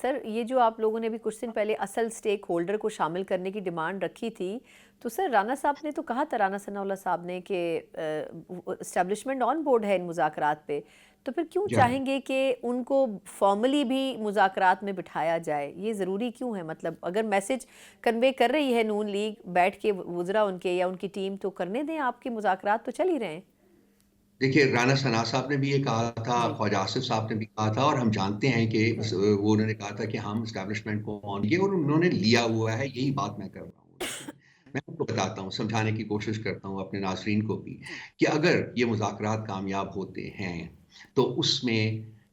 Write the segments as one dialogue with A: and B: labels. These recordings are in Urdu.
A: سر یہ جو آپ لوگوں نے بھی کچھ دن پہلے اصل سٹیک ہولڈر کو شامل کرنے کی ڈیمانڈ رکھی تھی تو سر رانا صاحب نے تو کہا تھا، رانا ثناء اللہ صاحب نے، کہ اسٹیبلشمنٹ آن بورڈ ہے ان مذاکرات پہ، تو پھر کیوں
B: جی
A: چاہیں گے کہ ان کو فارملی بھی مذاکرات میں بٹھایا جائے؟ یہ ضروری کیوں ہے؟ مطلب اگر میسج کنوے کر رہی ہے نون لیگ بیٹھ کے وزراء ان کے یا ان کی ٹیم، تو کرنے دیں، آپ کے مذاکرات تو چل ہی رہے ہیں۔
B: دیکھیے، رانا ثناء صاحب نے بھی یہ کہا تھا،
A: جی۔
B: خواجہ آصف صاحب نے بھی کہا تھا، اور ہم جانتے ہیں کہ وہ انہوں نے کہا تھا کہ ہم اسٹیبلشمنٹ کو آن کیے، اور انہوں نے لیا ہوا ہے، یہی بات میں کر رہا ہوں۔ لیکن میں آپ کو بتاتا ہوں، سمجھانے کی کوشش کرتا ہوں اپنے ناظرین کو بھی،
A: جی۔
B: کہ اگر یہ مذاکرات کامیاب ہوتے ہیں تو اس میں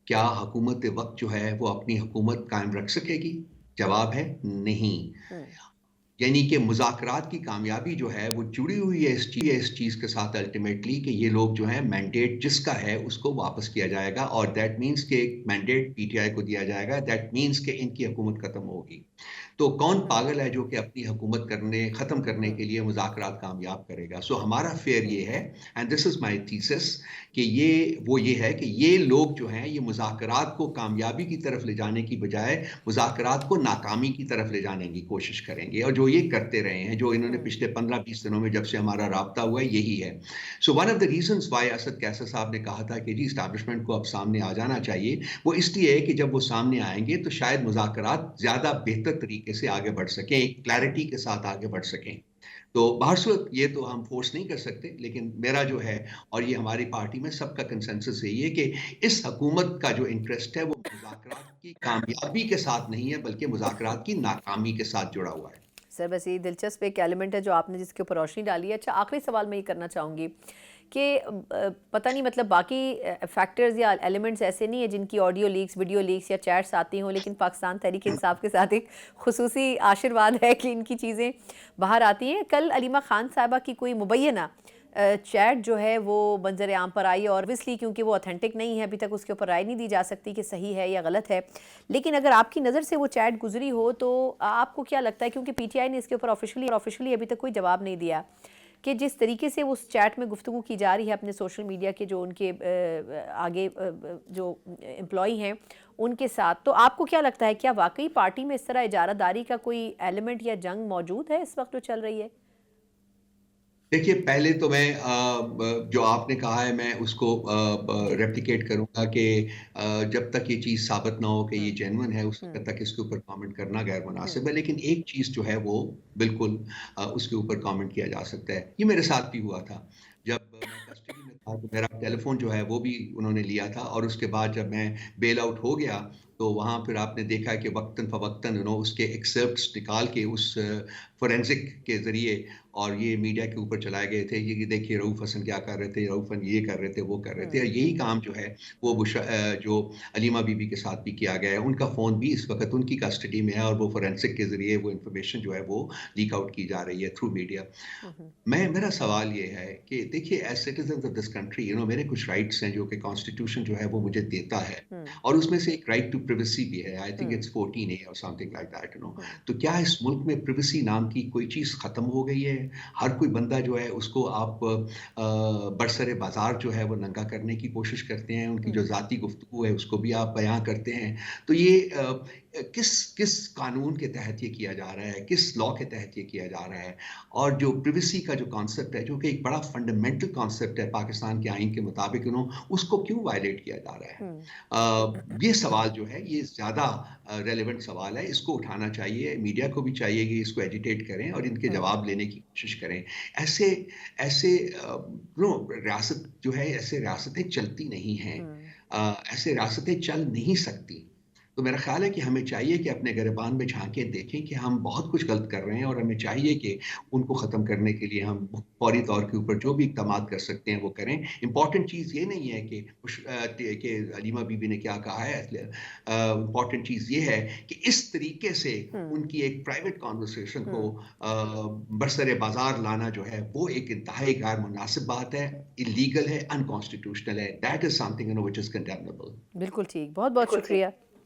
B: کیا حکومت وقت جو ہے وہ اپنی حکومت قائم رکھ سکے گی؟ جواب ہے نہیں۔ یعنی کہ مذاکرات کی کامیابی جو ہے وہ جڑی ہوئی ہے اس چیز کے ساتھ الٹیمیٹلی، کہ یہ لوگ جو ہیں مینڈیٹ جس کا ہے اس کو واپس کیا جائے گا، اور دیٹ مینس کہ مینڈیٹ پی ٹی آئی کو دیا جائے گا، دیٹ مینس کہ ان کی حکومت ختم ہوگی۔ تو کون پاگل ہے جو کہ اپنی حکومت ختم کرنے کے لیے مذاکرات کامیاب کرے گا؟ سو ہمارا فیئر یہ ہے، and this is my thesis, کہ یہ ہے کہ یہ لوگ جو ہیں یہ مذاکرات کو کامیابی کی طرف لے جانے کی بجائے مذاکرات کو ناکامی کی طرف لے جانے کی کوشش کریں گے، اور جو یہ کرتے رہے ہیں، جو انہوں نے پچھلے 15-20 دنوں میں جب سے ہمارا رابطہ ہوا ہے، یہی ہے۔ So one of the reasons why Asad Qaiser صاحب نے کہا تھا کہ جی اسٹیبلشمنٹ کو اب سامنے آ جانا چاہیے، وہ اس لیے ہے کہ جب وہ سامنے آئیں گے تو شاید مذاکرات زیادہ بہتر طریقے سے آگے بڑھ سکیں، کلیئرٹی کے ساتھ آگے بڑھ سکیں۔ تو بہرصورت یہ تو ہم فورس نہیں کر سکتے، لیکن میرا جو ہے، اور یہ ہماری پارٹی میں سب کا کنسنسس یہی ہے کہ اس حکومت کا جو انٹرسٹ ہے وہ مذاکرات کی کامیابی کے ساتھ نہیں ہے، بلکہ مذاکرات کی ناکامی کے ساتھ جڑا ہوا ہے۔
A: سر بس یہ دلچسپ ایک ایلیمنٹ ہے جو آپ نے جس کے اوپر روشنی ڈالی ہے۔ اچھا، آخری سوال میں یہ کرنا چاہوں گی کہ پتہ نہیں مطلب باقی فیکٹرز یا ایلیمنٹس ایسے نہیں ہیں جن کی آڈیو لیکس، ویڈیو لیکس یا چیٹس آتی ہوں، لیکن پاکستان تحریک انصاف کے ساتھ ایک خصوصی آشرواد ہے کہ ان کی چیزیں باہر آتی ہیں۔ کل علیمہ خان صاحبہ کی کوئی مبینہ چیٹ جو ہے وہ منظر عام پر آئی، اور اوبویسلی کیونکہ وہ اتھینٹک نہیں ہے، ابھی تک اس کے اوپر رائے نہیں دی جا سکتی کہ صحیح ہے یا غلط ہے، لیکن اگر آپ کی نظر سے وہ چیٹ گزری ہو تو آپ کو کیا لگتا ہے؟ کیونکہ پی ٹی آئی نے اس کے اوپر آفیشلی ابھی تک کوئی جواب نہیں دیا کہ جس طریقے سے اس چیٹ میں گفتگو کی جا رہی ہے اپنے سوشل میڈیا کے جو ان کے آگے جو امپلائی ہیں ان کے ساتھ، تو آپ کو کیا لگتا ہے کیا واقعی پارٹی میں اس طرح اجارہ داری کا کوئی ایلیمنٹ یا جنگ موجود ہے اس وقت جو چل رہی ہے؟
B: دیکھیے، پہلے تو میں جو آپ نے کہا ہے میں اس کو
A: جی۔
B: ریپلیکیٹ کروں گا کہ جب تک یہ چیز ثابت نہ ہو کہ یہ جینون ہے، اس وقت تک اس کے اوپر کامنٹ کرنا غیر مناسب ہے، لیکن ایک چیز جو ہے وہ بالکل اس کے اوپر کامنٹ کیا جا سکتا ہے۔ یہ میرے ساتھ بھی ہوا تھا، جب میں کسٹڈی میں تھا تو میرا ٹیلی فون جو ہے وہ بھی انہوں نے لیا تھا، اور اس کے بعد جب میں بیل آؤٹ ہو گیا تو وہاں پھر آپ نے دیکھا کہ وقتاً فوقتاً اس کے ایکسرپٹس نکال کے اس فورینزک کے ذریعے اور یہ میڈیا کے اوپر چلائے گئے تھے، یہ دیکھیے رؤوف حسن کیا کر رہے تھے، رؤوف یہ کر رہے تھے، وہ کر رہے تھے، اور یہی کام جو ہے وہ جو علیمہ بی بی کے ساتھ بھی کیا گیا ہے۔ ان کا فون بھی اس وقت ان کی کسٹڈی میں ہے، اور وہ فورینسک کے ذریعے وہ انفارمیشن جو ہے وہ لیک آؤٹ کی جا رہی ہے تھرو میڈیا۔ میرا سوال یہ ہے کہ دیکھیے، as citizens of this country, میرے کچھ رائٹس ہیں جو کہ کانسٹیٹیوشن جو ہے وہ مجھے دیتا ہے، اور اس میں سے ایک رائٹ ٹو پریویسی بھی ہے، آئی تھنک اٹس 14A اور سم تھنگ لائک دیٹ۔ تو کیا اس ملک میں پریویسی نام کی کوئی چیز ختم ہو گئی ہے؟ ہر کوئی بندہ جو ہے اس کو آپ برسر بازار جو ہے وہ ننگا کرنے کی کوشش کرتے ہیں، ان کی جو ذاتی گفتگو ہے اس کو بھی آپ بیان کرتے ہیں۔ تو یہ کس قانون کے تحت یہ کیا جا رہا ہے، کس لاء کے تحت یہ کیا جا رہا ہے؟ اور جو پریویسی کا جو کانسیپٹ ہے، جو کہ ایک بڑا فنڈامنٹل کانسیپٹ ہے پاکستان کے آئین کے مطابق، اس کو کیوں وائلیٹ کیا جا رہا ہے؟ یہ سوال جو ہے یہ زیادہ ریلیونٹ سوال ہے، اس کو اٹھانا چاہیے، میڈیا کو بھی چاہیے کہ اس کو ایجیٹیٹ کریں اور ان کے جواب لینے کی کوشش کریں۔ ایسے ریاست جو ہے، ایسے ریاستیں چلتی نہیں ہیں، ایسے ریاستیں چل نہیں سکتی۔ تو میرا خیال ہے کہ ہمیں چاہیے کہ اپنے گریبان میں جھانکیں، دیکھیں کہ ہم بہت کچھ غلط کر رہے ہیں، اور ہمیں چاہیے کہ ان کو ختم کرنے کے لیے ہم فوری طور کے اوپر جو بھی اقدامات کر سکتے ہیں وہ کریں۔ امپورٹنٹ چیز یہ نہیں ہے کہ علیمہ بی بی نے کیا کہا ہے، امپورٹنٹ چیز یہ ہے کہ اس طریقے سے ان کی ایک پرائیویٹ کانورسیشن کو برسر بازار لانا جو ہے وہ ایک انتہائی غیر مناسب بات ہے، اللیگل ہے، انکانسٹیٹیوشنل ہے۔ That is some thing which is condemnable۔
A: بالکل ٹھیک، بہت بہت شکریہ۔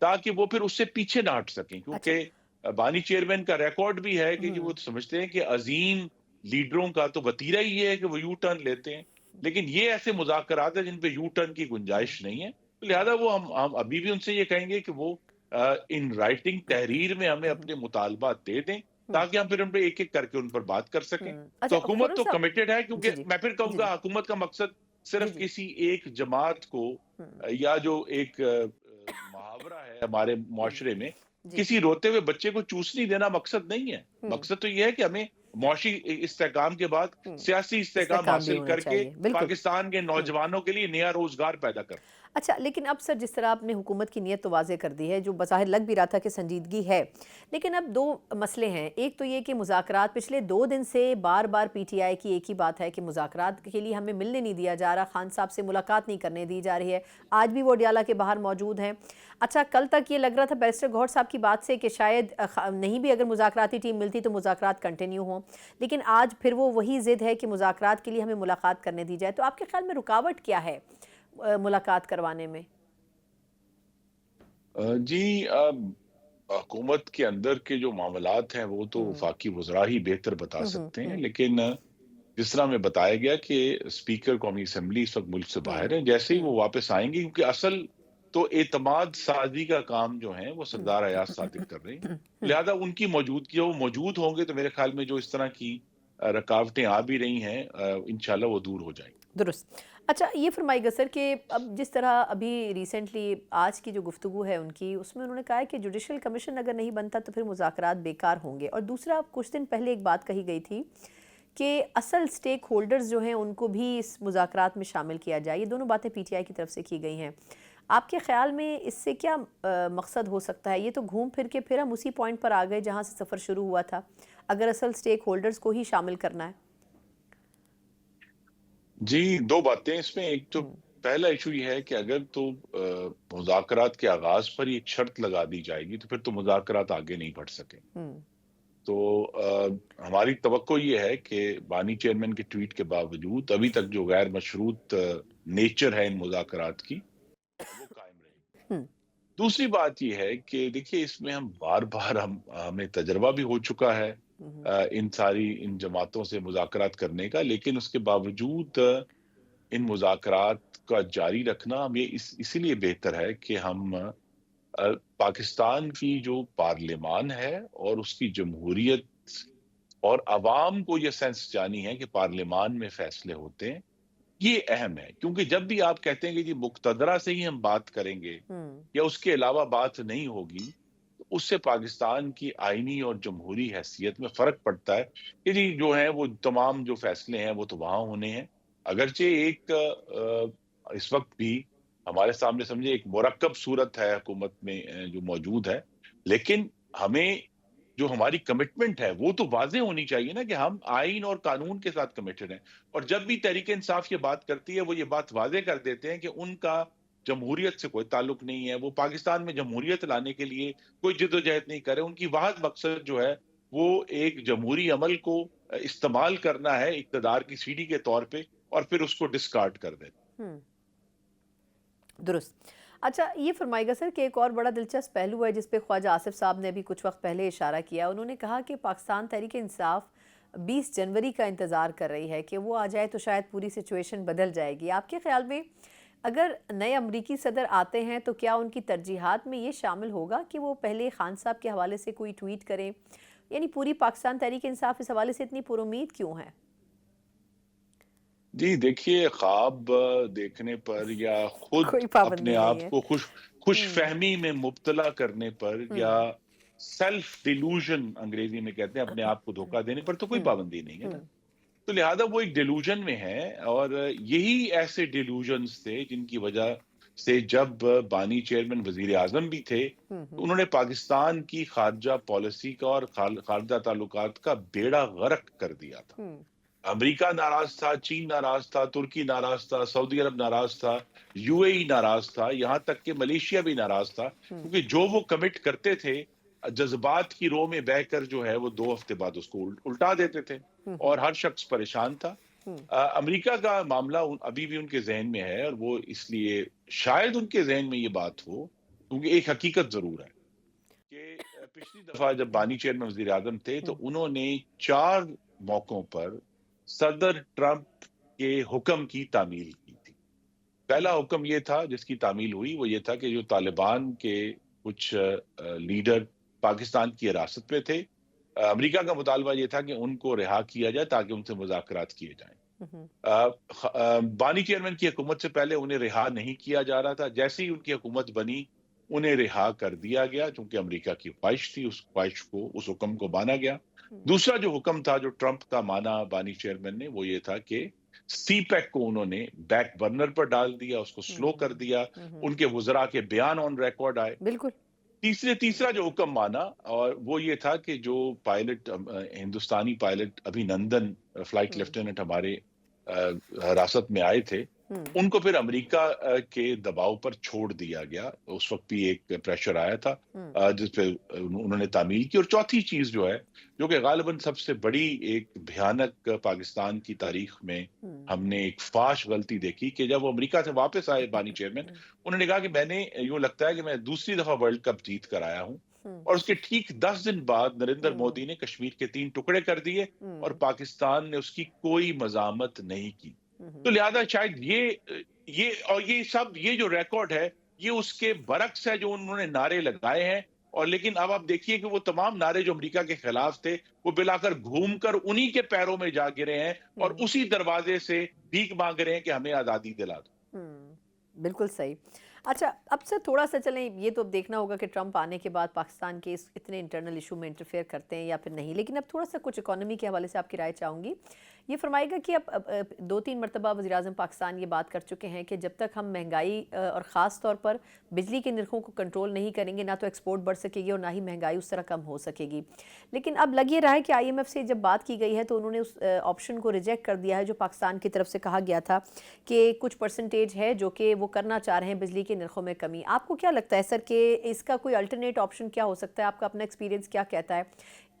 C: تاکہ وہ پھر اس سے پیچھے نہ ہٹ سکیں. کیونکہ بانی چیئرمین کا ریکارڈ بھی ہے کہ وہ سمجھتے ہیں کہ عظیم لیڈروں کا تو وتیرہ ہی ہے کہ وہ یو ٹرن لیتے ہیں، لیکن یہ ایسے مذاکرات ہیں جن پہ یو ٹرن کی گنجائش نہیں ہے. لہذا وہ ہم ابھی بھی ان سے یہ کہیں گے کہ وہ ان رائٹنگ تحریر میں ہمیں اپنے مطالبات دے دیں تاکہ ہم پھر ان پہ ایک ایک کر کے ان پر بات کر سکیں. تو حکومت تو کمیٹڈ ہے، کیونکہ میں پھر کہوں گا حکومت کا مقصد صرف کسی ایک جماعت کو یا جو ایک محاورہ ہے ہمارے معاشرے میں کسی روتے ہوئے بچے کو چوسنی دینا مقصد نہیں ہے. مقصد تو یہ ہے کہ ہمیں معاشی استحکام کے بعد سیاسی استحکام حاصل کر کے پاکستان کے نوجوانوں کے لیے نیا روزگار پیدا کر.
A: اچھا، لیکن اب سر جس طرح آپ نے حکومت کی نیت تو واضح کر دی ہے، جو بظاہر لگ بھی رہا تھا کہ سنجیدگی ہے، لیکن اب دو مسئلے ہیں. ایک تو یہ کہ مذاکرات پچھلے 2 دن سے بار بار پی ٹی آئی کی ایک ہی بات ہے کہ مذاکرات کے لیے ہمیں ملنے نہیں دیا جا رہا، خان صاحب سے ملاقات نہیں کرنے دی جا رہی ہے. آج بھی وہ ڈیالہ کے باہر موجود ہیں. اچھا، کل تک یہ لگ رہا تھا بیرسٹر گوہر صاحب کی بات سے کہ شاید نہیں بھی اگر مذاکراتی ٹیم ملتی تو مذاکرات کنٹینیو ہوں، لیکن آج پھر وہ وہی ضد ہے کہ مذاکرات کے لیے ہمیں ملاقات کرنے دی جائے. تو آپ کے خیال میں رکاوٹ کیا ہے ملاقات کروانے میں؟
C: جی، حکومت کے اندر کے جو معاملات ہیں وہ تو وفاقی وزراء ہی بہتر بتا سکتے ہیں، لیکن جس طرح میں بتایا گیا کہ اسپیکر قومی اسمبلی اس وقت ملک سے باہر ہیں، جیسے ہی وہ واپس آئیں گے، کیونکہ اصل تو اعتماد سازی کا کام جو ہے وہ سردار ایاز صادق کر رہے ہیں، لہذا ان کی موجودگی، وہ موجود ہوں گے تو میرے خیال میں جو اس طرح کی رکاوٹیں آ بھی رہی ہیں انشاءاللہ وہ دور ہو جائیں گی.
A: درست. اچھا، یہ فرمائیے گا سر کہ اب جس طرح ابھی ریسنٹلی آج کی جو گفتگو ہے ان کی، اس میں انہوں نے کہا ہے کہ جوڈیشل کمیشن اگر نہیں بنتا تو پھر مذاکرات بیکار ہوں گے. اور دوسرا، کچھ دن پہلے ایک بات کہی گئی تھی کہ اصل سٹیک ہولڈرز جو ہیں ان کو بھی اس مذاکرات میں شامل کیا جائے. یہ دونوں باتیں پی ٹی آئی کی طرف سے کی گئی ہیں. آپ کے خیال میں اس سے کیا مقصد ہو سکتا ہے؟ یہ تو گھوم پھر کے پھر ہم اسی پوائنٹ پر آ گئے جہاں سے سفر شروع ہوا تھا، اگر اصل سٹیک ہولڈرز کو ہی شامل کرنا ہے.
C: جی، 2 باتیں اس میں. ایک تو پہلا ایشو یہ ہے کہ اگر تو مذاکرات کے آغاز پر ایک شرط لگا دی جائے گی تو پھر تو مذاکرات آگے نہیں بڑھ سکیں. تو ہماری توقع یہ ہے کہ بانی چیئرمین کے ٹویٹ کے باوجود ابھی تک جو غیر مشروط نیچر ہے ان مذاکرات کی وہ قائم رہے گی. دوسری بات یہ ہے کہ دیکھیے اس میں ہم بار بار ہمیں تجربہ بھی ہو چکا ہے ان جماعتوں سے مذاکرات کرنے کا، لیکن اس کے باوجود ان مذاکرات کا جاری رکھنا ہم یہ اسی لیے بہتر ہے کہ ہم پاکستان کی جو پارلیمان ہے اور اس کی جمہوریت اور عوام کو یہ سینس جانی ہے کہ پارلیمان میں فیصلے ہوتے ہیں، یہ اہم ہے. کیونکہ جب بھی آپ کہتے ہیں کہ جی مقتدرہ سے ہی ہم بات کریں گے یا اس کے علاوہ بات نہیں ہوگی، تو اس سے پاکستان کی آئینی اور جمہوری حیثیت میں فرق پڑتا ہے کہ جی جو ہیں وہ تمام جو فیصلے ہیں وہ تو وہاں ہونے ہیں. اگرچہ ایک اس وقت بھی ہمارے سامنے سمجھے ایک مرکب صورت ہے حکومت میں جو موجود ہے، لیکن ہمیں جو ہماری کمٹمنٹ ہے وہ تو واضح ہونی چاہیے نا کہ ہم آئین اور قانون کے ساتھ کمیٹڈ ہیں. اور جب بھی تحریک انصاف یہ بات کرتی ہے وہ یہ بات واضح کر دیتے ہیں کہ ان کا جمہوریت سے کوئی تعلق نہیں ہے، وہ پاکستان میں جمہوریت لانے کے لیے کوئی جدوجہد نہیں کرے. ان کی واحد مقصد جو ہے وہ ایک جمہوری عمل کو استعمال کرنا ہے اقتدار کی سیڑھی کے طور پہ اور پھر اس کو ڈسکارڈ کر دینا.
A: درست. اچھا، یہ فرمائے گا سر کہ ایک اور بڑا دلچسپ پہلو ہے جس پہ خواجہ آصف صاحب نے ابھی کچھ وقت پہلے اشارہ کیا. انہوں نے کہا کہ پاکستان تحریک انصاف 20 جنوری کا انتظار کر رہی ہے کہ وہ آ جائے تو شاید پوری سچویشن بدل جائے گی. آپ کے خیال میں اگر نئے امریکی صدر آتے ہیں تو کیا ان کی ترجیحات میں یہ شامل ہوگا کہ وہ پہلے خان صاحب کے حوالے سے کوئی ٹویٹ کریں؟ یعنی پوری پاکستان تحریک انصاف اس حوالے سے اتنی پر امید کیوں ہے؟
C: جی دیکھیے، خواب دیکھنے پر یا خود اپنے آپ کو خوش فہمی میں مبتلا کرنے پر یا سیلف ڈیلوژن انگریزی میں کہتے ہیں اپنے آپ کو دھوکہ دینے پر تو کوئی پابندی نہیں ہے نا. تو لہذا وہ ایک ڈیلوژن میں ہے، اور یہی ایسے ڈیلوژنز تھے جن کی وجہ سے جب بانی چیئرمین وزیر اعظم بھی تھے انہوں نے پاکستان کی خارجہ پالیسی کا اور خارجہ تعلقات کا بیڑا غرق کر دیا تھا. امریکہ ناراض تھا، چین ناراض تھا، ترکی ناراض تھا، سعودی عرب ناراض تھا، یو اے ای ناراض تھا، یہاں تک کہ ملیشیا بھی ناراض تھا، کیونکہ جو وہ کمٹ کرتے تھے جذبات کی رو میں بہ کر جو ہے وہ 2 ہفتے بعد اس کو الٹا دیتے تھے اور ہر شخص پریشان تھا. امریکہ کا معاملہ ابھی بھی ان کے ذہن میں ہے، اور وہ اس لیے شاید ان کے ذہن میں یہ بات ہو کیونکہ ایک حقیقت ضرور ہے کہ پچھلی دفعہ جب بانی چیئرمین وزیر اعظم تھے تو انہوں نے 4 موقعوں پر صدر ٹرمپ کے حکم کی تعمیل کی تھی. پہلا حکم یہ تھا جس کی تعمیل ہوئی، وہ یہ تھا کہ جو طالبان کے کچھ لیڈر پاکستان کی حراست میں تھے، امریکہ کا مطالبہ یہ تھا کہ ان کو رہا کیا جائے تاکہ ان سے مذاکرات کیے جائیں. بانی چیئرمین کی حکومت سے پہلے انہیں رہا نہیں کیا جا رہا تھا. جیسے ہی ان کی حکومت بنی انہیں رہا کر دیا گیا، چونکہ امریکہ کی خواہش تھی، اس خواہش کو، اس حکم کو مانا گیا. دوسرا جو حکم تھا جو ٹرمپ کا مانا بانی چیئرمین نے، وہ یہ تھا کہ سی پیک کو انہوں نے بیک برنر پر ڈال دیا، اس کو سلو کر دیا، ان کے وزراء کے بیان آن ریکارڈ آئے.
A: بالکل.
C: تیسرا جو حکم مانا اور وہ یہ تھا کہ جو پائلٹ، ہندوستانی پائلٹ ابھی نندن فلائٹ لیفٹیننٹ ہمارے حراست میں آئے تھے، ان کو پھر امریکہ کے دباؤ پر چھوڑ دیا گیا. اس وقت بھی ایک پریشر آیا تھا جس پہ انہوں نے تعمیل کی. اور چوتھی چیز جو ہے، جو کہ غالباً سب سے بڑی ایک بھیانک پاکستان کی تاریخ میں ہم نے ایک فاش غلطی دیکھی، کہ جب وہ امریکہ سے واپس آئے بانی چیئرمین، انہوں نے کہا کہ میں نے، یوں لگتا ہے کہ میں دوسری دفعہ ورلڈ کپ جیت کر آیا ہوں. اور اس کے ٹھیک 10 دن بعد نریندر مودی نے کشمیر کے 3 ٹکڑے کر دیے اور پاکستان نے اس کی کوئی مزاحمت نہیں کی. تو لہذا شاید یہ جو ریکارڈ ہے یہ اس کے برعکس ہے جو انہوں نے نعرے لگائے ہیں. اور لیکن اب آپ دیکھیے کہ وہ تمام نعرے جو امریکہ کے خلاف تھے وہ بلا کر گھوم کر انہی کے پیروں میں جا گرے ہیں اور اسی دروازے سے بھیک مانگ رہے ہیں کہ ہمیں آزادی دلا دو.
A: بالکل صحیح. اچھا، اب سے تھوڑا سا چلیں، یہ تو اب دیکھنا ہوگا کہ ٹرمپ آنے کے بعد پاکستان کے اتنے انٹرنل ایشو میں انٹرفیئر کرتے ہیں یا پھر نہیں. لیکن اب تھوڑا سا کچھ اکانومی کے حوالے سے آپ کی رائے چاہوں گی. یہ فرمائے گا کہ اب 2-3 مرتبہ وزیر اعظم پاکستان یہ بات کر چکے ہیں کہ جب تک ہم مہنگائی اور خاص طور پر بجلی کے نرخوں کو کنٹرول نہیں کریں گے، نہ تو ایکسپورٹ بڑھ سکے گی اور نہ ہی مہنگائی اس طرح کم ہو سکے گی. لیکن اب لگ یہ رہا ہے کہ آئی ایم ایف سے جب بات کی گئی ہے تو انہوں نے اس آپشن کو ریجیکٹ کر دیا ہے جو پاکستان کی طرف سے کہا گیا تھا کہ کچھ پرسنٹیج ہے جو کہ وہ کرنا چاہ رہے ہیں بجلی کے نرخوں میں کمی. آپ کو کیا لگتا ہے سر کہ اس کا کوئی الٹرنیٹ آپشن کیا ہو سکتا ہے؟ آپ کا اپنا ایکسپیرینس کیا کہتا ہے؟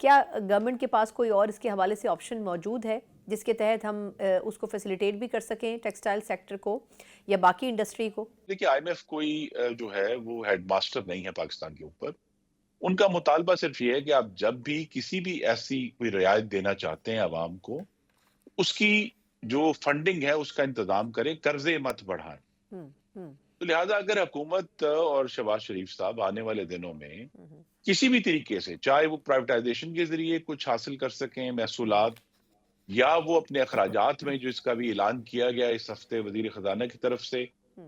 A: کیا گورنمنٹ کے پاس کوئی اور اس کے حوالے سے آپشن موجود ہے جس کے تحت ہم اس کو فیسیلیٹیٹ بھی کر سکیں ٹیکسٹائل سیکٹر کو یا باقی انڈسٹری کو؟
C: دیکھیے، آئی ایم ایف کوئی جو ہے وہ ہیڈ ماسٹر نہیں ہے پاکستان کے اوپر. ان کا مطالبہ صرف یہ ہے کہ آپ جب بھی کسی بھی ایسی کوئی رعایت دینا چاہتے ہیں عوام کو، اس کی جو فنڈنگ ہے اس کا انتظام کریں، قرضے مت بڑھائیں. تو لہٰذا اگر حکومت اور شہباز شریف صاحب آنے والے دنوں میں کسی بھی طریقے سے، چاہے وہ پرائیویٹائزیشن کے ذریعے کچھ حاصل کر سکیں محصولات، یا وہ اپنے اخراجات میں جو اس کا بھی اعلان کیا گیا اس ہفتے وزیر خزانہ کی طرف سے،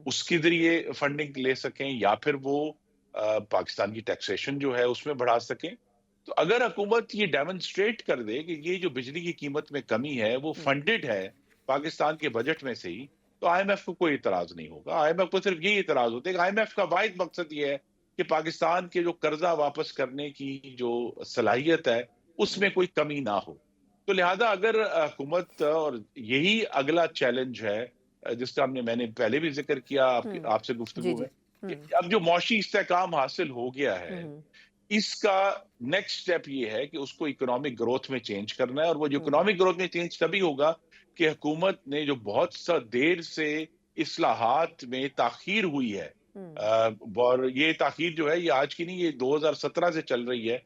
C: اس کے ذریعے فنڈنگ لے سکیں، یا پھر وہ پاکستان کی ٹیکسیشن جو ہے اس میں بڑھا سکیں. تو اگر حکومت یہ ڈیمونسٹریٹ کر دے کہ یہ جو بجلی کی قیمت میں کمی ہے وہ فنڈڈ ہے پاکستان کے بجٹ میں سے ہی، تو آئی ایم ایف کو کوئی اعتراض نہیں ہوگا. آئی ایم ایف کو صرف یہی اعتراض ہوتا ہے کہ آئی ایم ایف کا واحد مقصد یہ ہے کہ پاکستان کے جو قرضہ واپس کرنے کی جو صلاحیت ہے اس میں کوئی کمی نہ ہو. تو لہذا اگر حکومت، اور یہی اگلا چیلنج ہے جس کا میں نے پہلے بھی ذکر کیا آپ سے گفتگو میں، کہ اب جو معاشی استحکام حاصل ہو گیا ہے، اس کا نیکسٹ سٹیپ یہ ہے کہ اس کو اکنامک گروتھ میں چینج کرنا ہے. اور وہ جو اکنامک گروتھ میں چینج تبھی ہوگا کہ حکومت نے جو بہت سا دیر سے اصلاحات میں تاخیر ہوئی ہے، اور یہ تاخیر جو ہے یہ آج کی نہیں، یہ 2017 سے چل رہی ہے،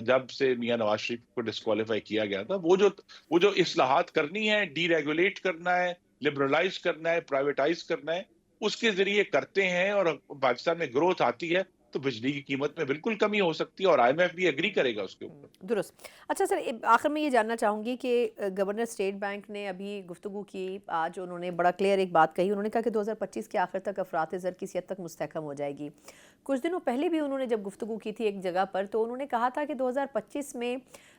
C: جب سے میاں نواز شریف کو ڈسکوالیفائی کیا گیا تھا. وہ جو اصلاحات کرنی ہے، ڈی ریگولیٹ کرنا ہے، لبرلائز کرنا ہے، پرائیویٹائز کرنا ہے، اس کے ذریعے کرتے ہیں اور پاکستان میں گروتھ آتی ہے تو بجلی کی قیمت میں بالکل کمی ہو سکتی ہے، اور آئی ایم ایف بھی ایگری کرے گا اس کے اوپر.
A: درست. اچھا سر، آخر میں یہ جاننا چاہوں گی کہ گورنر اسٹیٹ بینک نے ابھی گفتگو کی، آج انہوں نے بڑا کلیئر ایک بات کہی. انہوں نے کہا کہ 2025 کے آخر تک افراط زر کسی حد تک مستحکم ہو جائے گی. کچھ دنوں پہلے بھی انہوں نے جب گفتگو کی تھی ایک جگہ پر تو انہوں نے کہا تھا کہ 2025 میں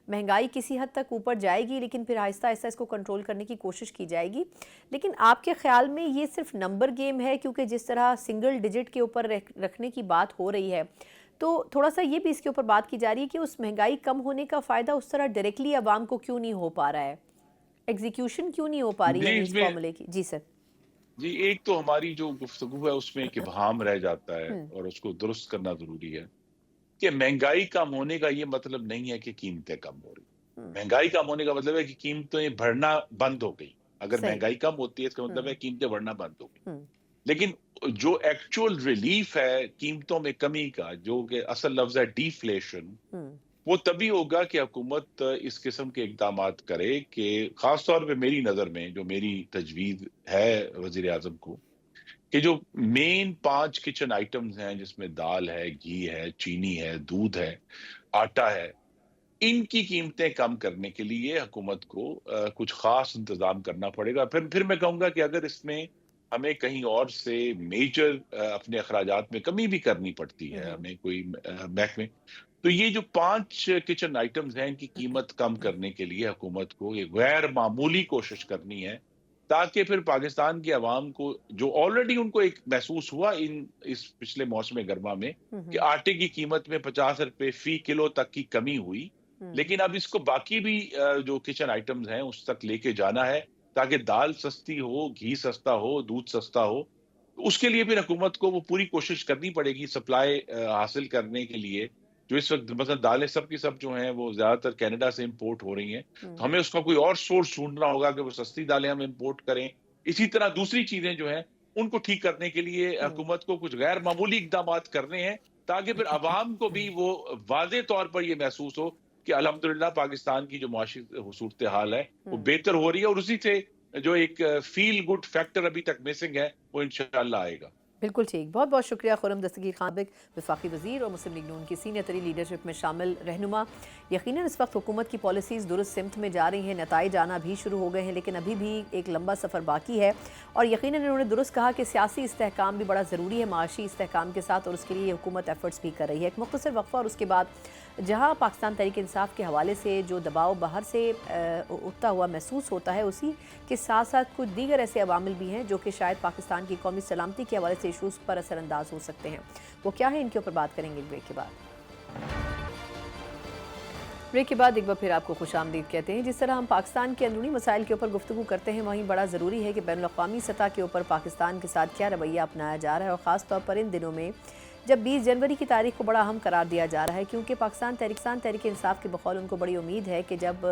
A: مہنگائی کسی حد تک اوپر جائے گی لیکن پھر آہستہ آہستہ اس کو کنٹرول کرنے کی کوشش کی جائے گی. لیکن آپ کے خیال میں یہ صرف نمبر گیم ہے؟ کیونکہ جس طرح سنگل ڈیجٹ کے اوپر رکھنے کی بات ہو رہی ہے تو تھوڑا سا یہ بھی اس کے اوپر بات کی جا رہی ہے کہ اس مہنگائی کم ہونے کا فائدہ اس طرح ڈائریکٹلی عوام کو کیوں نہیں ہو پا رہا ہے، ایگزیکیوشن کیوں نہیں ہو پا رہی ہے اس فارمولے کی؟ جی سر.
C: جی، ایک تو ہماری جو گفتگو ہے اس میں ایک ابہام رہ جاتا ہے اور اس کو درست کرنا ضروری ہے کہ مہنگائی کم ہونے کا یہ مطلب نہیں ہے کہ قیمتیں کم ہو رہی. مہنگائی کم ہونے کا مطلب ہے کہ قیمتیں بڑھنا بند ہو گئی. اگر مہنگائی کم ہوتی ہے اس کا مطلب ہے قیمتیں بڑھنا بند ہو گئی. لیکن جو ایکچوئل ریلیف ہے قیمتوں میں کمی کا، جو کہ اصل لفظ ہے ڈیفلیشن، وہ تبھی ہوگا کہ حکومت اس قسم کے اقدامات کرے کہ خاص طور پہ میری نظر میں جو میری تجویز ہے وزیر اعظم کو، کہ جو مین 5 کچن آئٹمز ہیں جس میں دال ہے، گھی ہے، چینی ہے، دودھ ہے، آٹا ہے، ان کی قیمتیں کم کرنے کے لیے حکومت کو کچھ خاص انتظام کرنا پڑے گا۔ پھر میں کہوں گا کہ اگر اس میں ہمیں کہیں اور سے میجر اپنے اخراجات میں کمی بھی کرنی پڑتی ہے، ہمیں کوئی محکمے، تو یہ جو 5 کچن آئٹمز ہیں ان کی قیمت کم کرنے کے لیے حکومت کو یہ غیر معمولی کوشش کرنی ہے، تاکہ پھر پاکستان کی عوام کو، جو آلریڈی ان کو ایک محسوس ہوا اس پچھلے موسم گرما میں کہ آٹے کی قیمت میں 50 روپے فی کلو تک کی کمی ہوئی، لیکن اب اس کو باقی بھی جو کچن آئٹمز ہیں اس تک لے کے جانا ہے، تاکہ دال سستی ہو، گھی سستا ہو، دودھ سستا ہو۔ اس کے لیے پھر حکومت کو وہ پوری کوشش کرنی پڑے گی سپلائی حاصل کرنے کے لیے، جو اس وقت مثلا دالیں سب کی سب جو ہیں وہ زیادہ تر کینیڈا سے امپورٹ ہو رہی ہیں، تو ہمیں اس کا کوئی اور سورس ڈھونڈنا ہوگا کہ وہ سستی دالیں ہم امپورٹ کریں۔ اسی طرح دوسری چیزیں جو ہیں ان کو ٹھیک کرنے کے لیے حکومت کو کچھ غیر معمولی اقدامات کرنے ہیں، تاکہ پھر عوام کو بھی وہ واضح طور پر یہ محسوس ہو کہ الحمدللہ پاکستان کی جو معاشی صورتحال ہے وہ بہتر ہو رہی ہے، اور اسی سے جو ایک فیل گڈ فیکٹر ابھی تک مسنگ ہے وہ انشاءاللہ آئے گا۔
A: بالکل ٹھیک، بہت بہت شکریہ خرم دستگیر خان بیگ، وفاقی وزیر اور مسلم لیگ نون کی سینئر ترین لیڈرشپ میں شامل رہنما۔ یقیناً اس وقت حکومت کی پالیسیز درست سمت میں جا رہی ہیں، نتائج آنا بھی شروع ہو گئے ہیں، لیکن ابھی بھی ایک لمبا سفر باقی ہے، اور یقیناً انہوں نے درست کہا کہ سیاسی استحکام بھی بڑا ضروری ہے معاشی استحکام کے ساتھ، اور اس کے لیے حکومت ایفرٹس بھی کر رہی ہے۔ ایک مختصر وقفہ اور اس کے بعد جہاں پاکستان تحریک انصاف کے حوالے سے جو دباؤ باہر سے اٹھتا ہوا محسوس ہوتا ہے، اسی کے ساتھ ساتھ کچھ دیگر ایسے عوامل بھی ہیں جو کہ شاید پاکستان کی قومی سلامتی کے حوالے سے ایشوز پر اثر انداز ہو سکتے ہیں۔ وہ کیا ہیں، ان کے اوپر بات کریں گے بریک کے بعد۔ بریک کے بعد ایک بار پھر آپ کو خوش آمدید کہتے ہیں۔ جس طرح ہم پاکستان کے اندرونی مسائل کے اوپر گفتگو کرتے ہیں، وہیں بڑا ضروری ہے کہ بین الاقوامی سطح کے اوپر پاکستان کے ساتھ کیا رویہ اپنایا جا رہا ہے، اور خاص طور پر ان دنوں میں جب 20 جنوری کی تاریخ کو بڑا اہم قرار دیا جا رہا ہے، کیونکہ پاکستان تحریک انصاف کے بقول ان کو بڑی امید ہے کہ جب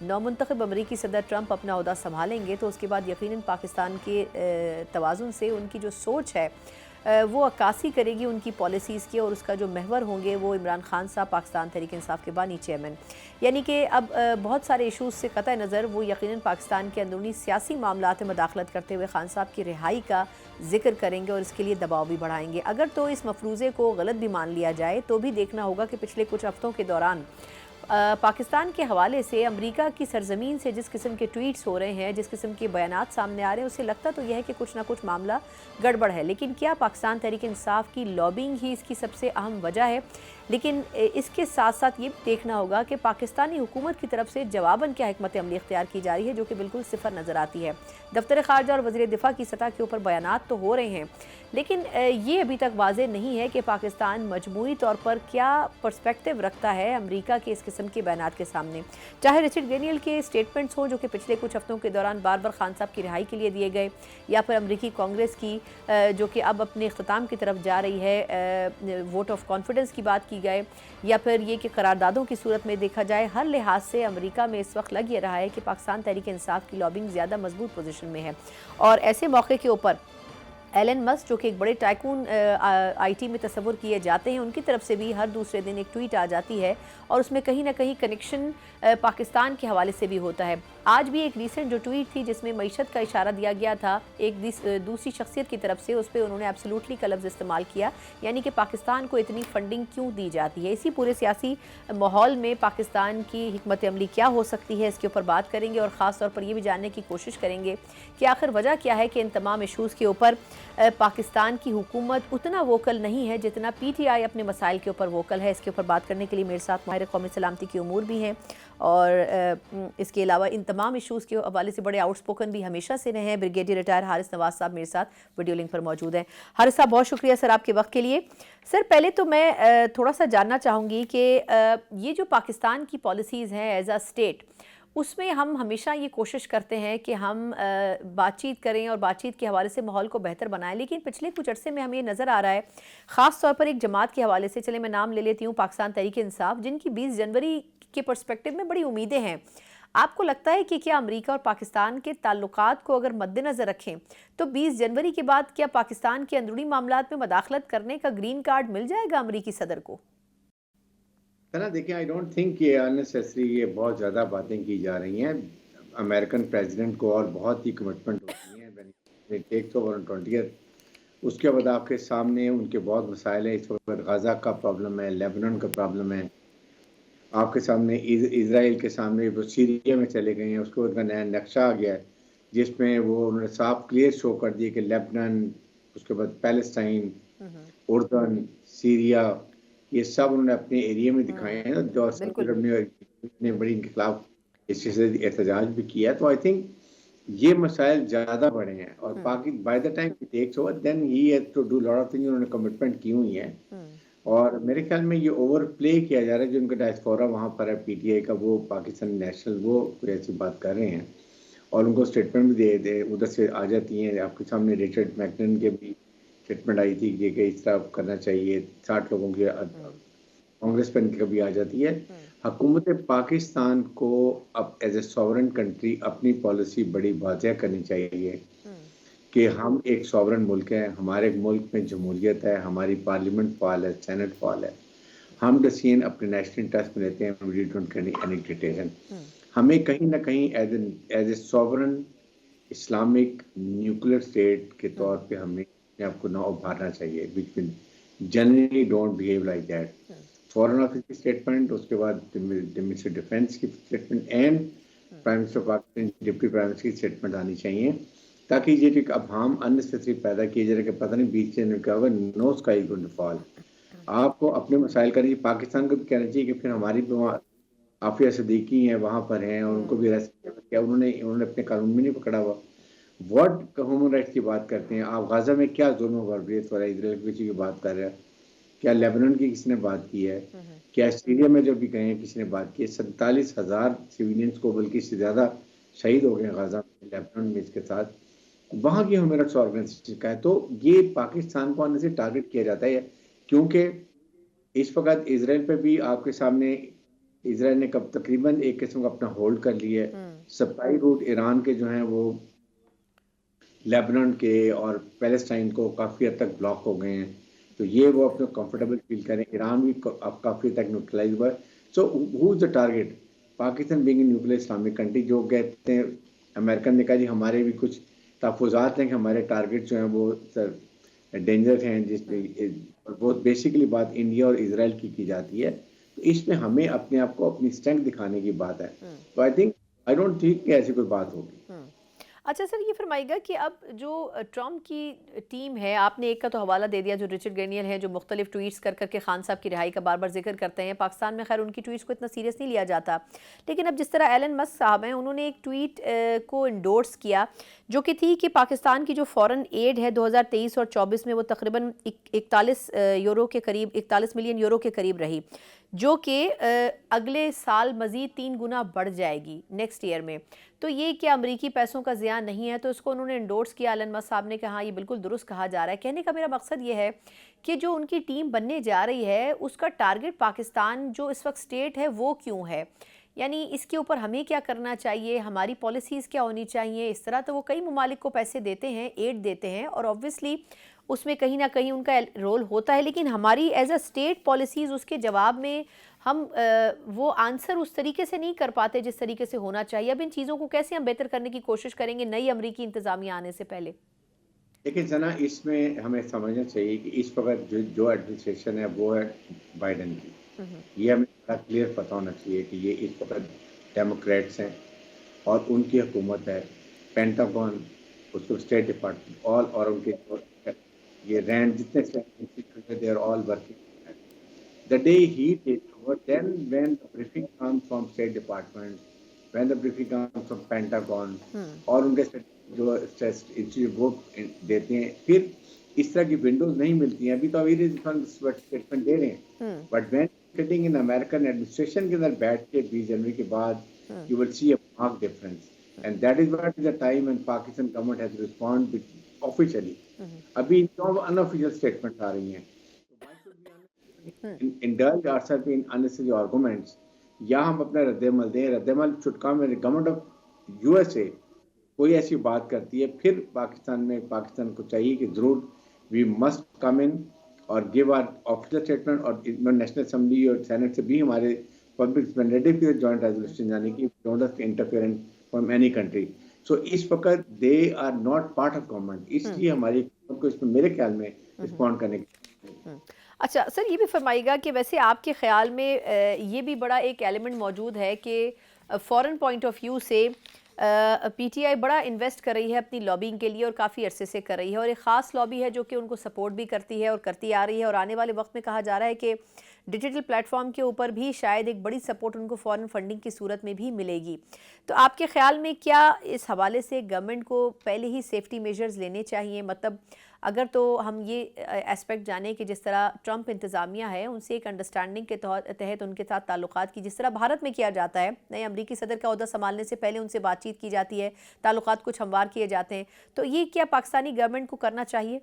A: نومنتخب امریکی صدر ٹرمپ اپنا عہدہ سنبھالیں گے تو اس کے بعد یقیناً پاکستان کے توازن سے ان کی جو سوچ ہے وہ عکاسی کرے گی ان کی پالیسیز کی، اور اس کا جو محور ہوں گے وہ عمران خان صاحب، پاکستان تحریک انصاف کے بانی چیئرمین، یعنی کہ اب بہت سارے ایشوز سے قطع نظر وہ یقیناً پاکستان کے اندرونی سیاسی معاملات میں مداخلت کرتے ہوئے خان صاحب کی رہائی کا ذکر کریں گے، اور اس کے لیے دباؤ بھی بڑھائیں گے۔ اگر تو اس مفروضے کو غلط بھی مان لیا جائے تو بھی دیکھنا ہوگا کہ پچھلے کچھ ہفتوں کے دوران پاکستان کے حوالے سے امریکہ کی سرزمین سے جس قسم کے ٹویٹس ہو رہے ہیں، جس قسم کے بیانات سامنے آ رہے ہیں، اسے لگتا تو یہ ہے کہ کچھ نہ کچھ معاملہ گڑبڑ ہے، لیکن کیا پاکستان تحریک انصاف کی لابنگ ہی اس کی سب سے اہم وجہ ہے؟ لیکن اس کے ساتھ ساتھ یہ بھی دیکھنا ہوگا کہ پاکستانی حکومت کی طرف سے جواباً کیا حکمت عملی اختیار کی جا رہی ہے، جو کہ بالکل صفر نظر آتی ہے۔ دفتر خارجہ اور وزیر دفاع کی سطح کے اوپر بیانات تو ہو رہے ہیں، لیکن یہ ابھی تک واضح نہیں ہے کہ پاکستان مجموعی طور پر کیا پرسپیکٹیو رکھتا ہے امریکہ کے اس قسم کے بیانات کے سامنے، چاہے رچرڈ ڈینیل کے سٹیٹمنٹس ہوں جو کہ پچھلے کچھ ہفتوں کے دوران بار بار خان صاحب کی رہائی کے لیے دیے گئے، یا پھر امریکی کانگریس کی جو کہ اب اپنے اختتام کی طرف جا رہی ہے، ووٹ آف کانفیڈنس کی بات کی گئے، یا پھر یہ کہ قراردادوں کی صورت میں دیکھا جائے، ہر لحاظ سے امریکہ میں اس وقت لگ یہ رہا ہے کہ پاکستان تحریک انصاف کی لابنگ زیادہ مضبوط پوزیشن میں ہے، اور ایسے موقع کے اوپر ایلن مسک جو کہ ایک بڑے ٹائکون آئی ٹی میں تصور کیے جاتے ہیں، ان کی طرف سے بھی ہر دوسرے دن ایک ٹویٹ آ جاتی ہے، اور اس میں کہیں نہ کہیں کنیکشن پاکستان کے حوالے سے بھی ہوتا ہے۔ آج بھی ایک ریسنٹ جو ٹویٹ تھی جس میں معیشت کا اشارہ دیا گیا تھا ایک دوسری شخصیت کی طرف سے، اس پہ انہوں نے ایبسولوٹلی کا لفظ استعمال کیا، یعنی کہ پاکستان کو اتنی فنڈنگ کیوں دی جاتی ہے۔ اسی پورے سیاسی ماحول میں پاکستان کی حکمت عملی کیا ہو سکتی ہے، اس کے اوپر بات کریں گے، اور خاص طور پر یہ بھی جاننے کی کوشش کریں گے کہ آخر وجہ کیا ہے کہ ان تمام ایشوز کے اوپر پاکستان کی حکومت اتنا ووکل نہیں ہے جتنا پی ٹی آئی اپنے مسائل کے اوپر ووکل ہے۔ اس کے اوپر بات کرنے کے لیے میرے ساتھ ماہر قومی سلامتی کے امور بھی ہیں، اور اس کے علاوہ ان تمام ایشوز کے حوالے سے بڑے آؤٹ سپوکن بھی ہمیشہ سے رہے ہیں، بریگیڈیئر ریٹائر حارث نواز صاحب میرے ساتھ ویڈیو لنک پر موجود ہیں۔ حارث صاحب بہت شکریہ سر آپ کے وقت کے لیے۔ سر پہلے تو میں تھوڑا سا جاننا چاہوں گی کہ یہ جو پاکستان کی پالیسیز ہیں ایز اے اسٹیٹ، اس میں ہم ہمیشہ یہ کوشش کرتے ہیں کہ ہم بات چیت کریں اور بات چیت کے حوالے سے ماحول کو بہتر بنائیں، لیکن پچھلے کچھ عرصے میں ہمیں یہ نظر آ رہا ہے، خاص طور پر ایک جماعت کے حوالے سے، چلے میں نام لے لیتی ہوں، پاکستان تحریک انصاف، جن کی 20 جنوری کے پرسپیکٹیو میں بڑی امیدیں ہیں۔ آپ کو لگتا ہے کہ کیا امریکہ اور پاکستان کے تعلقات کو اگر مد نظر رکھیں تو 20 جنوری کے بعد کیا پاکستان کے اندرونی معاملات میں مداخلت کرنے کا گرین کارڈ مل جائے گا امریکی صدر کو؟
D: دیکھیں آئی ڈونٹ تھنک یہ اننیسیسری یہ بہت زیادہ باتیں کی جا رہی ہیں. امریکن پریزیڈنٹ کو اور بہت ہی کمٹمنٹ ہوتی ہیں ٹیک اوور آن 20th. اس کے بعد آپ کے سامنے ان کے بہت مسائل ہیں. اس وقت غزہ کا پرابلم ہے, لیبنان کا پرابلم ہے, آپ کے سامنے اسرائیل کے سامنے وہ سیریا میں چلے گئے ہیں. اس کے بعد کا نیا نقشہ آ گیا ہے جس میں وہ انہوں نے صاف کلیئر شو کر دیے کہ لیبنان, اس کے بعد پیلسٹائن, اردن, سیریا, یہ سب انہوں نے اپنے ایریا میں دکھائے ہیں. جو سعودی عرب نے بڑی ان کے خلاف اس چیز سے احتجاج بھی کیا. تو آئی تھنک یہ مسائل زیادہ بڑے ہیں اور by the time takes over then he has to do lot of thing. انہوں نے کمٹمنٹ کی ہوئی ہیں اور میرے خیال میں یہ اوور پلے کیا جا رہا ہے. جو ان کا ڈائسپورا وہاں پر ہے پی ٹی آئی کا, وہ پاکستان نیشنل, وہ کوئی ایسی بات کر رہے ہیں اور ان کو اسٹیٹمنٹ بھی دے ادھر سے آ جاتی ہیں. آپ کے سامنے ریچرڈ میکنن کے بھی اسٹیٹمنٹ آئی تھی کہ اس طرح کرنا چاہیے. 60 لوگوں کی کانگریس پہ کبھی آ جاتی ہے. حکومت پاکستان کو اب ایز اے سوورن کنٹری اپنی پالیسی بڑی واضح کرنی چاہیے کہ ہم ایک سوورن ملک ہیں, ہمارے ملک میں جمہوریت ہے, ہماری پارلیمنٹ فعال ہے, سینٹ فعال ہے, ہم ڈیسیژن اپنے نیشنل انٹرسٹ میں لیتے ہیں. We don't carry any dictation. ہمیں کہیں نہ کہیں as a sovereign Islamic nuclear state کے طور پہ ہمیں اپنے آپ کو نہ ابھارنا چاہیے. Which generally don't behave like that. Foreign office کی اسٹیٹمنٹ, اس کے بعد منسٹر ڈیفینس کی statement and prime minister Pakistan deputy prime minister کی اسٹیٹمنٹ آنی چاہیے تاکہ یہ جو ابہام اننیسیسری پیدا کیے جا رہے کہ پتہ نہیں 20 جنوری کیا ہوگا. نو اسکائی گوئنگ ٹو فال. آپ کو اپنے مسائل کریں. پاکستان کو بھی کہنا چاہیے کہ پھر ہماری بھی وہاں عافیہ صدیقی ہیں وہاں پر ہیں اور ان کو بھی ریسٹ کیا. انہوں نے اپنے قانون میں نہیں پکڑا ہوا. واٹ ہیومن رائٹس کی بات کرتے ہیں آپ؟ غزہ میں کیا ظلم و بربریت ہو رہا ہے؟ اسرائیل کی بات کر رہے ہیں. کیا لیبنان کی کسی نے بات کی ہے؟ کیا سیریا میں جو بھی گئے ہیں کسی نے بات کی ہے؟ 47,000 سیویلینز کو بلکہ اس سے زیادہ شہید ہو گئے ہیں غزہ میں, لیبنان میں. اس کے ساتھ وہاں کی ہیومن رائٹس آرگنائزیشن کا ہے. تو یہ پاکستان کو آنے سے ٹارگٹ کیا جاتا ہے کیونکہ اس وقت اسرائیل پہ بھی آپ کے سامنے اسرائیل نے کب تقریباً ایک قسم کا اپنا ہولڈ کر لیا ہے. سپلائی روٹ ایران کے جو ہیں وہ لیبنان کے اور پیلسٹائن کو کافی حد تک بلاک ہو گئے ہیں. تو یہ وہ اپنا کمفرٹیبل فیل کریں. ایران بھی اب کافی حد تک نیوٹرلائز ہوا ہے. So who is the target? Pakistan being a nuclear Islamic country. جو کہتے ہیں امریکن نے کہا جی ہمارے بھی کچھ تحفظات ہیں کہ ہمارے ٹارگیٹ جو ہیں وہ ڈینجر ہیں, جس میں بہت بیسیکلی بات انڈیا اور اسرائیل کی جاتی ہے. تو اس میں ہمیں اپنے آپ کو اپنی اسٹرینتھ دکھانے کی بات ہے. تو آئی ڈونٹ تھنک کہ ایسی کوئی بات ہوگی.
A: اچھا سر, یہ فرمائیے گا کہ اب جو ٹرمپ کی ٹیم ہے, آپ نے ایک کا تو حوالہ دے دیا جو رچرڈ گرینیل ہے, جو مختلف ٹویٹس کر کے خان صاحب کی رہائی کا بار بار ذکر کرتے ہیں. پاکستان میں خیر ان کی ٹویٹس کو اتنا سیریس نہیں لیا جاتا, لیکن اب جس طرح ایلن مسک صاحب ہیں, انہوں نے ایک ٹویٹ کو انڈورس کیا جو کہ تھی کہ پاکستان کی جو فورن ایڈ ہے 2023 اور 24 میں وہ تقریباً 41 ملین یورو کے قریب رہی, جو کہ اگلے سال مزید 3 گنا بڑھ جائے گی نیکسٹ ایئر میں. تو یہ کیا امریکی پیسوں کا زیاں نہیں ہے؟ تو اس کو انہوں نے انڈورس کیا ایلن مسک صاحب نے کہ ہاں یہ بالکل درست کہا جا رہا ہے. کہنے کا میرا مقصد یہ ہے کہ جو ان کی ٹیم بننے جا رہی ہے اس کا ٹارگٹ پاکستان جو اس وقت سٹیٹ ہے وہ کیوں ہے؟ یعنی اس کے اوپر ہمیں کیا کرنا چاہیے, ہماری پالیسیز کیا ہونی چاہیے؟ اس طرح تو وہ کئی ممالک کو پیسے دیتے ہیں, ایڈ دیتے ہیں, اور آبویسلی اس میں کہیں نہ کہیں ان کا رول ہوتا ہے, لیکن ہماری ایز اے اسٹیٹ پالیسیز اس کے جواب میں ہم وہ آنسر اس طریقے سے نہیں کر پاتے جس طریقے سے ہونا چاہیے. اب ان چیزوں کو کیسے ہم بہتر کرنے کی کوشش کریں گے نئی امریکی انتظامیہ آنے سے پہلے؟
D: لیکن سنا اس میں ہمیں سمجھنا چاہیے کہ اس وقت جو ایڈمنسٹریشن ہے وہ ہے بائیڈن کی. یہ ہمیں بڑا کلیئر پتہ ہونا چاہیے کہ یہ اس وقت ڈیموکریٹس ہیں اور ان کی حکومت ہے. پینٹاگون, اس کو اسٹیٹ ڈپارٹمنٹ آل, اور ان کے یہ رینڈ جتنے they are all working. The day he takes over, then when the briefing comes from State Department, when the briefing comes from Pentagon, اور ان کے جو وہ دیتے ہیں, پھر اس طرح کی ونڈوز نہیں ملتی ہیں. ابھی تو اسٹیٹمنٹ دے رہے ہیں, but when sitting in American administration کے اندر بیٹھ کے 20 جنوری کے بعد you will see a marked difference, and that is what is the time when Pakistan government has responded officially. ابھی unofficial statements آ رہی ہیں. Indulge ourselves in unnecessary arguments یا ہم اپنا رد عمل دیں. رد عمل should come when the government of USA کوئی ایسی بات کرتی ہے, پھر پاکستان کو چاہیے کہ ضرور we must come in اور give our official statement, اور نیشنل اسمبلی اور سینٹ سے بھی ہمارے پبلک ریپریزنٹیٹیو کی جوائنٹ ریزولوشن جانے کی don't interfere from any country. سو اس وقت they are not part of government, اس لیے ہماری حکومت کو اس میں میرے خیال میں رسپونڈ کرنے کی.
A: اچھا سر، یہ بھی فرمائیے گا کہ ویسے آپ کے خیال میں یہ بھی بڑا ایک ایلیمنٹ موجود ہے کہ فورن پوائنٹ آف ویو سے پی ٹی آئی بڑا انویسٹ کر رہی ہے اپنی لابینگ کے لیے اور کافی عرصے سے کر رہی ہے، اور ایک خاص لابی ہے جو کہ ان کو سپورٹ بھی کرتی ہے اور کرتی آ رہی ہے، اور آنے والے وقت میں کہا جا رہا ہے کہ ڈیجیٹل پلیٹ فارم کے اوپر بھی شاید ایک بڑی سپورٹ ان کو فورن فنڈنگ کی صورت میں بھی ملے گی. تو آپ کے خیال میں کیا اس حوالے سے گورنمنٹ کو پہلے ہی سیفٹی میجرز لینے چاہیے؟ مطلب اگر تو ہم یہ اسپیکٹ جانیں کہ جس طرح ٹرمپ انتظامیہ ہے ان سے ایک انڈرسٹینڈنگ کے تحت ان کے ساتھ تعلقات کی، جس طرح بھارت میں کیا جاتا ہے، نئے امریکی صدر کا عہدہ سنبھالنے سے پہلے ان سے بات چیت کی جاتی ہے، تعلقات کچھ ہموار کیے جاتے ہیں، تو یہ کیا پاکستانی گورنمنٹ کو کرنا چاہیے؟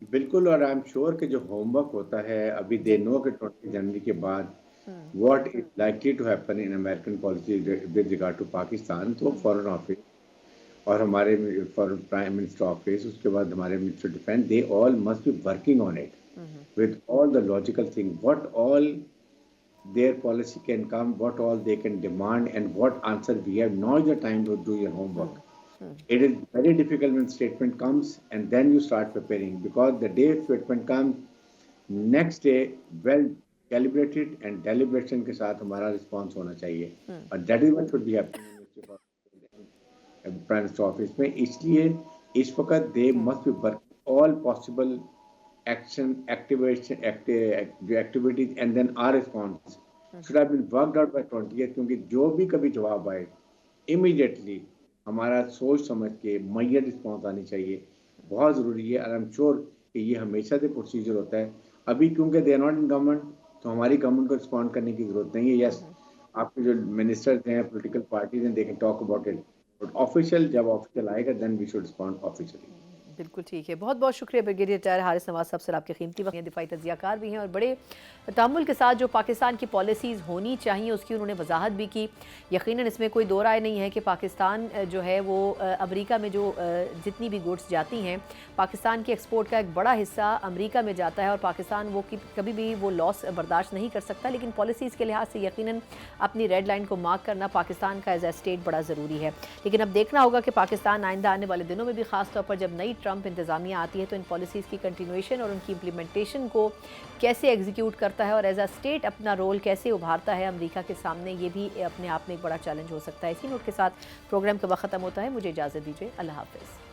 D: بالکل، اور آئی ایم شیور کہ جو ہوم ورک ہوتا ہے ابھی دے نو کہ 20 جنوری کے بعد what is likely to happen in American policy with regard to Pakistan. تو فورن آفس اور ہمارے پرائم منسٹر آفس، اس کے بعد ہمارے minister defence, they all must be working on it with all the logical thing what all their policy can come, what all they can demand, and what answer we have. Now is the time to do your homework. It is very difficult when statement comes and then you start preparing, because the day statement comes, next day well calibrated and deliberation کے ساتھ ہمارا response ہونا چاہیے. اور that is what should be happening in Prime Minister office میں. اس لیے اس وقت they must be working all possible action, activation, activities, and then our response should have been worked out by 20th. کیونکہ جو بھی کبھی جواب آئے immediately ہمارا سوچ سمجھ کے میّر رسپانس آنی چاہیے. بہت ضروری ہے. اور I'm sure کہ یہ ہمیشہ سے پروسیجر ہوتا ہے. ابھی کیونکہ they are not in government تو ہماری گورنمنٹ کو رسپونڈ کرنے کی ضرورت نہیں ہے. یس، آپ کے جو منسٹرز ہیں، پولیٹیکل پارٹیز ہیں، they can talk about it. But official جب official آئے گا then we should respond officially.
A: بالکل ٹھیک ہے. بہت بہت شکریہ بریگیڈیئر ریٹائر حارث نواز صاحب، سر آپ کے قیمتی وقت. دفاعی تجزیہ کار بھی ہیں اور بڑے تحمل کے ساتھ جو پاکستان کی پالیسیز ہونی چاہیے اس کی انہوں نے وضاحت بھی کی. یقیناً اس میں کوئی دو رائے نہیں ہے کہ پاکستان جو ہے وہ امریکہ میں جو جتنی بھی گوڈس جاتی ہیں، پاکستان کی ایکسپورٹ کا ایک بڑا حصہ امریکہ میں جاتا ہے، اور پاکستان وہ کبھی بھی وہ لاس برداشت نہیں کر سکتا. لیکن پالیسیز کے لحاظ سے یقیناً اپنی ریڈ لائن کو مارک کرنا پاکستان کا ایز اے اسٹیٹ بڑا ضروری ہے. لیکن اب دیکھنا ہوگا کہ پاکستان آئندہ آنے والے دنوں میں بھی، خاص طور پر جب نئی ٹرمپ انتظامیہ آتی ہے، تو ان پالیسیز کی کنٹینویشن اور ان کی امپلیمنٹیشن کو کیسے ایگزیکیوٹ کرتا ہے اور ایز اے اسٹیٹ اپنا رول کیسے ابھارتا ہے امریکہ کے سامنے، یہ بھی اپنے آپ میں ایک بڑا چیلنج ہو سکتا ہے. اسی نوٹ کے ساتھ پروگرام کا وقت ختم ہوتا ہے. مجھے اجازت دیجیے. اللہ حافظ.